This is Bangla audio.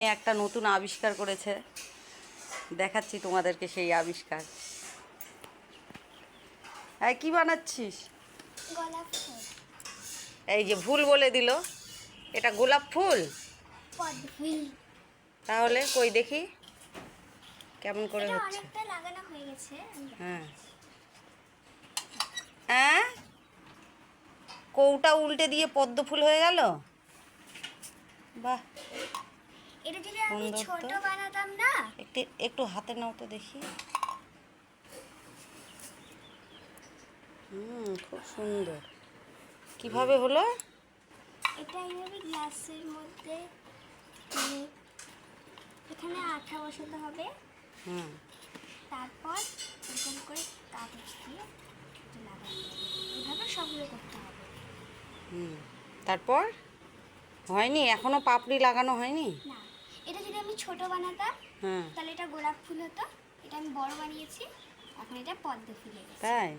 একটা নতুন আবিষ্কার করেছে, দেখাচ্ছি তোমাদেরকে সেই আবিষ্কার। হ্যাঁ, কি বানাচ্ছিস? গোলাপ ফুল। এই যে ভুল বলে দিল, এটা গোলাপ ফুল। পদ্ম ফুল। তাহলে কই দেখি কেমন করে এটা হচ্ছে। অনেকটা লাগানো হয়ে গেছে। হ্যাঁ, হ্যাঁ, কৌটা উল্টে দিয়ে পদ্ম ফুল হয়ে গেল। বাহ, এটা যদি আমি সুন্দর ছোট তো। বানাতাম না, একটু একটু হাতে নাও তো দেখি। খুব সুন্দর। কিভাবে হলো? এটা এইভাবে গ্লাসের মধ্যে মানে এখানে আঠা বসাতে হবে। হুম, তারপর এরকম করে কাগজ দিয়ে এটা লাগাতে হবে। এইভাবে সবগুলো করতে হবে। হুম, তারপর হয়নি, এখনো পাপড়ি লাগানো হয়নি। না, এটা যদি আমি ছোট বানাতাম হ্যাঁ, তাহলে এটা গোলাপ ফুল হতো। এটা আমি বড় বানিয়েছি, এখন এটা পদ্ম ফুল হয়ে গেছে। তাই